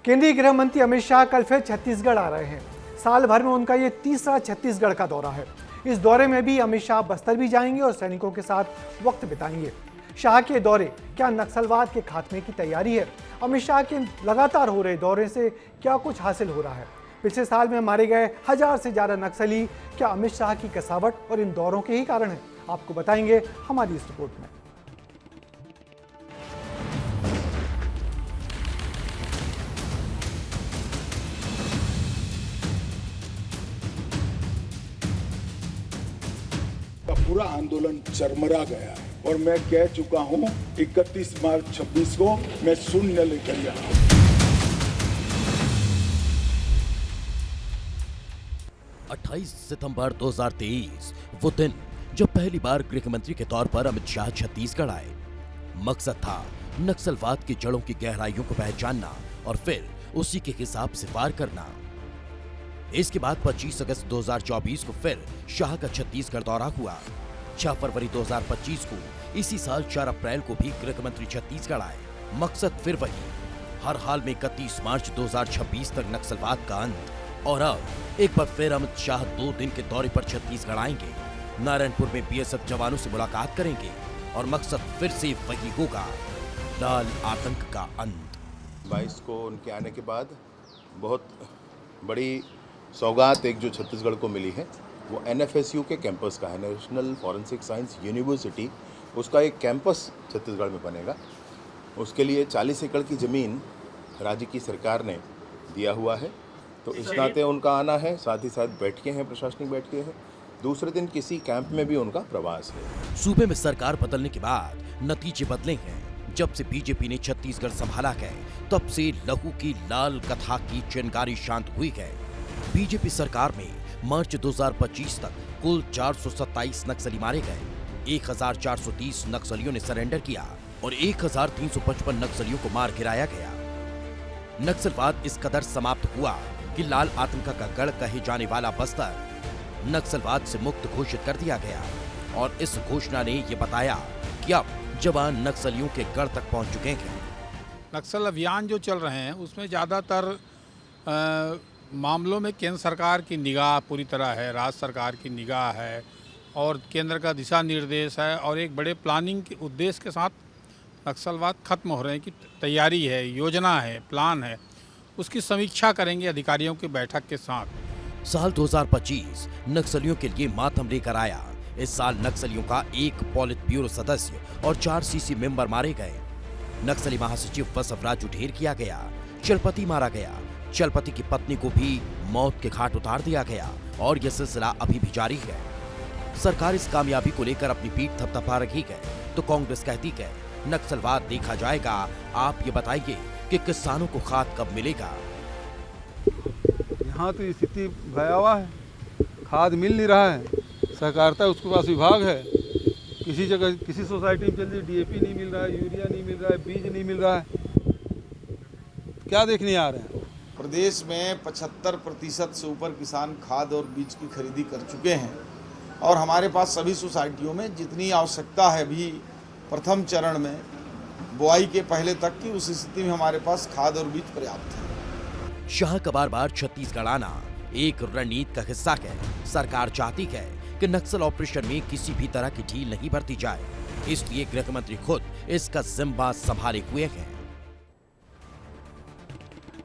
केंद्रीय गृह मंत्री अमित शाह कल फिर छत्तीसगढ़ आ रहे हैं। साल भर में उनका ये तीसरा छत्तीसगढ़ का दौरा है। इस दौरे में भी अमित शाह बस्तर भी जाएंगे और सैनिकों के साथ वक्त बिताएंगे। शाह के दौरे क्या नक्सलवाद के खात्मे की तैयारी है? अमित शाह के लगातार हो रहे दौरे से क्या कुछ हासिल हो रहा है? पिछले साल में मारे गए 1000 से ज्यादा नक्सली क्या अमित शाह की कसावट और इन दौरों के ही कारण है? आपको बताएंगे हमारी इस रिपोर्ट में। पूरा आंदोलन चरमरा गया है और मैं कह चुका हूं 31 मार्च 26 को मैं शून्य लेकर जा रहा हूं। सितंबर 2023 वो दिन जब पहली बार गृह मंत्री के तौर पर अमित शाह छत्तीसगढ़ आए। मकसद था नक्सलवाद की जड़ों की गहराइयों को पहचानना और फिर उसी के हिसाब से वार करना। इसके बाद 25 अगस्त 2024 को फिर शाह का छत्तीसगढ़ दौरा हुआ। 6 फरवरी 2025 को इसी साल 4 अप्रैल को भी गृह मंत्री छत्तीसगढ़ आए। मकसद फिर वही, हर हाल में 31 मार्च 2026 तक नक्सलवाद का अंत। और अब एक बार फिर अमित शाह 2 दिन के दौरे पर छत्तीसगढ़ आएंगे। नारायणपुर में बीएसएफ जवानों से मुलाकात करेंगे और मकसद फिर से वही होगा, लाल आतंक का अंत। 22 को उनके आने के बाद बहुत बड़ी सौगात एक जो छत्तीसगढ़ को मिली है वो एनएफएसयू के कैंपस का है, नेशनल फॉरेंसिक साइंस यूनिवर्सिटी। उसका एक कैंपस छत्तीसगढ़ में बनेगा। उसके लिए 40 एकड़ की ज़मीन राज्य की सरकार ने दिया हुआ है, तो इस नाते उनका आना है। साथ ही साथ बैठकें हैं, प्रशासनिक बैठकें हैं। दूसरे दिन किसी कैंप में भी उनका प्रवास है। सूबे में सरकार बदलने के बाद नतीजे बदले हैं। जब से बीजेपी ने छत्तीसगढ़ संभाला है तब से लहू की लाल कथा की चिंगारी शांत हुई है। बीजेपी सरकार में मार्च 2025 तक कुल 427 नक्सली मारे गए। 1430 नक्सलियों ने सरेंडर किया और 1355 नक्सलियों को मार गिराया गया। नक्सलवाद इस कदर समाप्त हुआ कि लाल आतंक का गढ़ कहे जाने वाला बस्तर नक्सलवाद से मुक्त घोषित कर दिया गया। और इस घोषणा ने ये बताया कि अब जवान नक्सलियों के गढ़ तक पहुंच चुके हैं। नक्सल अभियान जो चल रहे हैं उसमें ज़्यादातर मामलों में केंद्र सरकार की निगाह पूरी तरह है, राज्य सरकार की निगाह है और केंद्र का दिशा निर्देश है और एक बड़े प्लानिंग के उद्देश्य के साथ नक्सलवाद खत्म हो रहे हैं की तैयारी है, योजना है, प्लान है। उसकी समीक्षा करेंगे अधिकारियों की बैठक के साथ। साल 2025 नक्सलियों के लिए मातम लेकर आया। इस साल नक्सलियों का 1 पॉलिट ब्यूरो सदस्य और 4 सीसी मेंबर मारे गए। नक्सली महासचिव बसवराजू ढेर किया गया। चलपति मारा गया। चलपति की पत्नी को भी मौत के घाट उतार दिया गया और यह सिलसिला अभी भी जारी है। सरकार इस कामयाबी को लेकर अपनी पीठ थपथपा रही है तो कांग्रेस कहती है नक्सलवाद देखा जाएगा। आप ये बताइए कि किसानों को खाद कब मिलेगा? यहाँ तो स्थिति भयावह है, खाद मिल नहीं रहा है। सहकारिता उसके पास विभाग है, किसी जगह किसी सोसाइटी में जल्दी डीएपी नहीं मिल रहा है, यूरिया नहीं मिल रहा है, बीज नहीं मिल रहा है। क्या देखने आ रहे हैं? प्रदेश में 75% से ऊपर किसान खाद और बीज की खरीदी कर चुके हैं और हमारे पास सभी सोसाइटियों में जितनी आवश्यकता है भी प्रथम चरण में बुआई के पहले तक की उस स्थिति में हमारे पास खाद और बीज पर्याप्त है। शाह का बार-बार छत्तीसगढ़ आना एक रणनीति का हिस्सा है। सरकार चाहती है कि नक्सल ऑपरेशन में किसी भी तरह की ढील नहीं बरती जाए, इसलिए गृह मंत्री खुद इसका जिम्मा संभाले हुए हैं।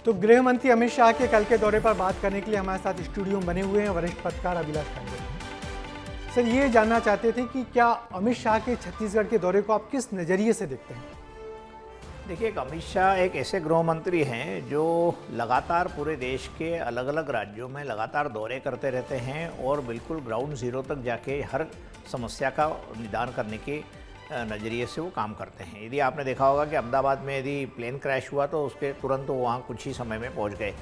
तो गृह मंत्री अमित शाह के कल के दौरे पर बात करने के लिए हमारे साथ स्टूडियो में बने हुए हैं वरिष्ठ पत्रकार अभिलाष पांडे। सर, ये जानना चाहते थे कि क्या अमित शाह के छत्तीसगढ़ के दौरे को आप किस नज़रिए से देखते हैं? देखिए, अमित शाह एक ऐसे गृह मंत्री हैं जो लगातार पूरे देश के अलग अलग राज्यों में लगातार दौरे करते रहते हैं और बिल्कुल ग्राउंड जीरो तक जाके हर समस्या का निदान करने के नज़रिए से वो काम करते हैं। यदि आपने देखा होगा कि अहमदाबाद में यदि प्लेन क्रैश हुआ तो उसके तुरंत वो वहाँ कुछ ही समय में पहुँच गए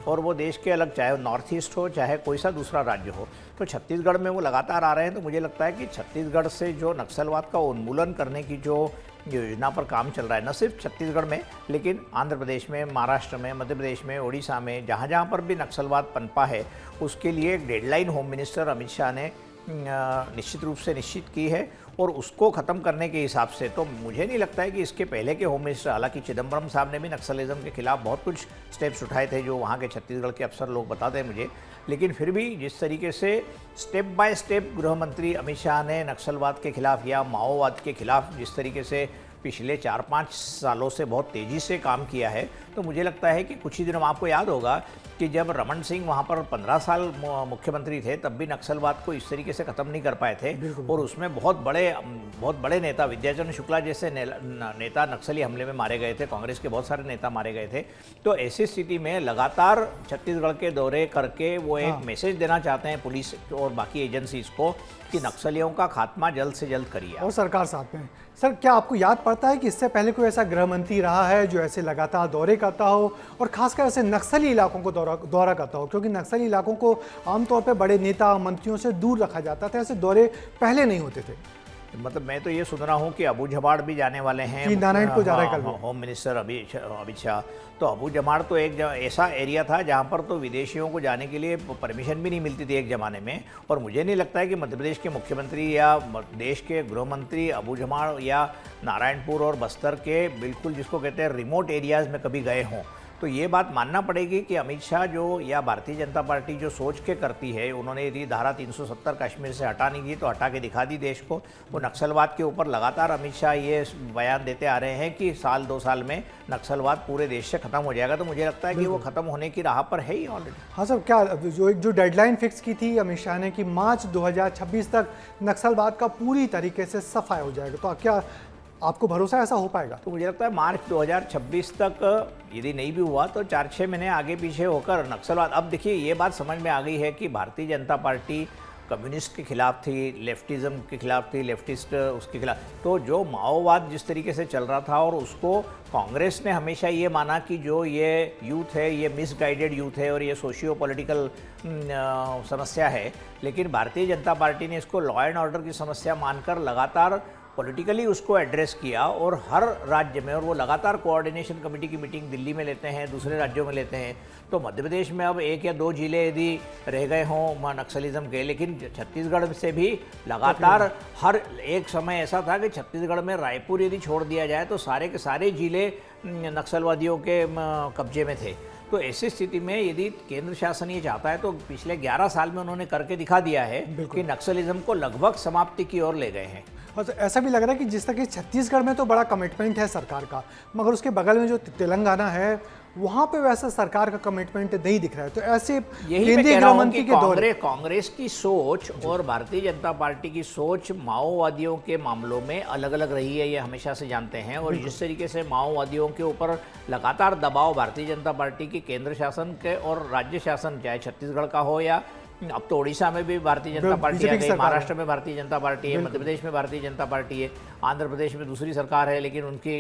और वो देश के अलग, चाहे नॉर्थ ईस्ट हो चाहे कोई सा दूसरा राज्य हो, तो छत्तीसगढ़ में वो लगातार आ रहे हैं। तो मुझे लगता है कि छत्तीसगढ़ से जो नक्सलवाद का उन्मूलन करने की जो योजना पर काम चल रहा है, न सिर्फ छत्तीसगढ़ में लेकिन आंध्र प्रदेश में, महाराष्ट्र में, मध्य प्रदेश में, उड़ीसा में, जहाँ जहाँ पर भी नक्सलवाद पनपा है, उसके लिए एक deadline home minister Amit Shah ने निश्चित रूप से निश्चित की है और उसको ख़त्म करने के हिसाब से तो मुझे नहीं लगता है कि इसके पहले के होम मिनिस्टर, हालांकि चिदम्बरम साहब ने भी नक्सलिज्म के खिलाफ बहुत कुछ स्टेप्स उठाए थे जो वहाँ के छत्तीसगढ़ के अफसर लोग बताते हैं मुझे, लेकिन फिर भी जिस तरीके से स्टेप बाय स्टेप गृह मंत्री अमित शाह ने नक्सलवाद के खिलाफ या माओवाद के खिलाफ जिस तरीके से पिछले 4-5 सालों से बहुत तेज़ी से काम किया है, तो मुझे लगता है कि कुछ ही दिनों में आपको याद होगा कि जब रमन सिंह वहाँ पर 15 साल मुख्यमंत्री थे तब भी नक्सलवाद को इस तरीके से ख़त्म नहीं कर पाए थे और उसमें बहुत बड़े नेता विद्याचरण शुक्ला जैसे नेता नक्सली हमले में मारे गए थे, कांग्रेस के बहुत सारे नेता मारे गए थे। तो ऐसी स्थिति में लगातार छत्तीसगढ़ के दौरे करके वो एक मैसेज देना चाहते हैं पुलिस और बाकी एजेंसीज को कि नक्सलियों का खात्मा जल्द से जल्द करिए और सरकार साथ में। सर, क्या आपको याद पड़ता है कि इससे पहले कोई ऐसा गृह मंत्री रहा है जो ऐसे लगातार दौरे करता हो और खासकर ऐसे नक्सली इलाकों को दौरा करता हो? क्योंकि नक्सली इलाकों को आमतौर पर बड़े नेता मंत्रियों से दूर रखा जाता था, ऐसे दौरे पहले नहीं होते थे। मतलब मैं तो ये सुन रहा हूँ कि अबू जमाड़ भी जाने वाले हैं, नारायणपुर जा रहे हैं कल होम मिनिस्टर अमित शाह। तो अबू जमाड़ तो एक ऐसा एरिया था जहाँ पर तो विदेशियों को जाने के लिए परमिशन भी नहीं मिलती थी एक ज़माने में, और मुझे नहीं लगता है कि मध्य प्रदेश के मुख्यमंत्री या देश के गृह मंत्री अबू जमाड़ या नारायणपुर और बस्तर के बिल्कुल जिसको कहते हैं रिमोट एरियाज़ में कभी गए हों। तो ये बात मानना पड़ेगी कि अमित शाह जो या भारतीय जनता पार्टी जो सोच के करती है, उन्होंने यदि धारा 370 कश्मीर से हटाने की तो हटा के दिखा दी देश को। वो नक्सलवाद के ऊपर लगातार अमित शाह ये बयान देते आ रहे हैं कि साल 2 साल में नक्सलवाद पूरे देश से खत्म हो जाएगा। तो मुझे लगता है कि वो खत्म होने की राह पर है ही ऑलरेडी। हाँ सर, क्या जो डेडलाइन फिक्स की थी अमित शाह ने कि मार्च 2026 तक नक्सलवाद का पूरी तरीके से सफाई हो जाएगा, तो क्या आपको भरोसा ऐसा हो पाएगा? तो मुझे लगता है मार्च 2026 तक यदि नहीं भी हुआ तो 4-6 महीने आगे पीछे होकर नक्सलवाद। अब देखिए ये बात समझ में आ गई है कि भारतीय जनता पार्टी कम्युनिस्ट के खिलाफ थी, लेफ्टिज्म के खिलाफ थी, लेफ्टिस्ट उसके खिलाफ। तो जो माओवाद जिस तरीके से चल रहा था और उसको कांग्रेस ने हमेशा ये माना कि जो ये यूथ है ये मिसगाइडेड यूथ है और ये सोशियो पॉलिटिकल समस्या है, लेकिन भारतीय जनता पार्टी ने इसको लॉ एंड ऑर्डर की समस्या मानकर लगातार पॉलिटिकली उसको एड्रेस किया और हर राज्य में, और वो लगातार कोऑर्डिनेशन कमेटी की मीटिंग दिल्ली में लेते हैं, दूसरे राज्यों में लेते हैं। तो मध्य प्रदेश में अब 1 या 2 जिले यदि रह गए हों नक्सलिज्म के, लेकिन छत्तीसगढ़ से भी लगातार हर एक समय ऐसा था कि छत्तीसगढ़ में रायपुर यदि छोड़ दिया जाए तो सारे के सारे जिले नक्सलवादियों के कब्जे में थे। तो ऐसी स्थिति में यदि केंद्र शासन ये चाहता है तो पिछले 11 साल में उन्होंने करके दिखा दिया है कि नक्सलिज्म को लगभग समाप्ति की ओर ले गए हैं। और ऐसा भी लग रहा है कि जिस तरह की छत्तीसगढ़ में तो बड़ा कमिटमेंट है सरकार का, मगर उसके बगल में जो तेलंगाना है वहाँ पे वैसा सरकार का कमिटमेंट नहीं दिख रहा है। तो ऐसे केंद्रीय गृह मंत्री के दौरे कांग्रेस की सोच और भारतीय जनता पार्टी की सोच माओवादियों के मामलों में अलग अलग रही है, ये हमेशा से जानते हैं। और जिस तरीके से माओवादियों के ऊपर लगातार दबाव भारतीय जनता पार्टी की केंद्र शासन के और राज्य शासन, चाहे छत्तीसगढ़ का हो या अब तो उड़ीसा में भी भारतीय जनता पार्टी आ गई, महाराष्ट्र में भारतीय जनता पार्टी है, मध्य प्रदेश में भारतीय जनता पार्टी है, आंध्र प्रदेश में दूसरी सरकार है लेकिन उनकी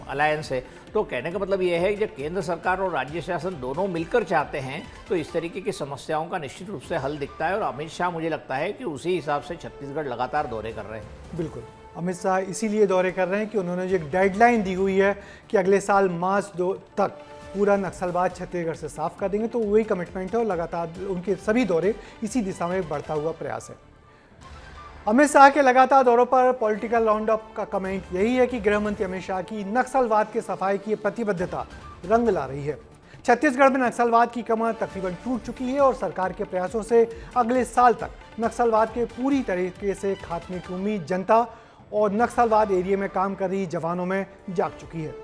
अलायंस है। तो कहने का मतलब ये है कि जब केंद्र सरकार और राज्य शासन दोनों मिलकर चाहते हैं तो इस तरीके की समस्याओं का निश्चित रूप से हल दिखता है। और अमित शाह मुझे लगता है कि उसी हिसाब से छत्तीसगढ़ लगातार दौरे कर रहे हैं। बिल्कुल, अमित शाह इसीलिए दौरे कर रहे हैं कि उन्होंने जो एक डेडलाइन दी हुई है कि अगले साल मार्च 2 तक पूरा नक्सलवाद छत्तीसगढ़ से साफ कर देंगे, तो वही कमिटमेंट है और लगातार उनके सभी दौरे इसी दिशा में बढ़ता हुआ प्रयास है। अमित शाह के लगातार दौरों पर पॉलिटिकल राउंड अप का कमेंट यही है कि गृह मंत्री अमित शाह की नक्सलवाद के सफाई की प्रतिबद्धता रंग ला रही है। छत्तीसगढ़ में नक्सलवाद की कमर तकरीबन टूट चुकी है और सरकार के प्रयासों से अगले साल तक नक्सलवाद के पूरी तरीके से खात्मे की उम्मीद जनता और नक्सलवाद एरिया में काम कर रही जवानों में जाग चुकी है।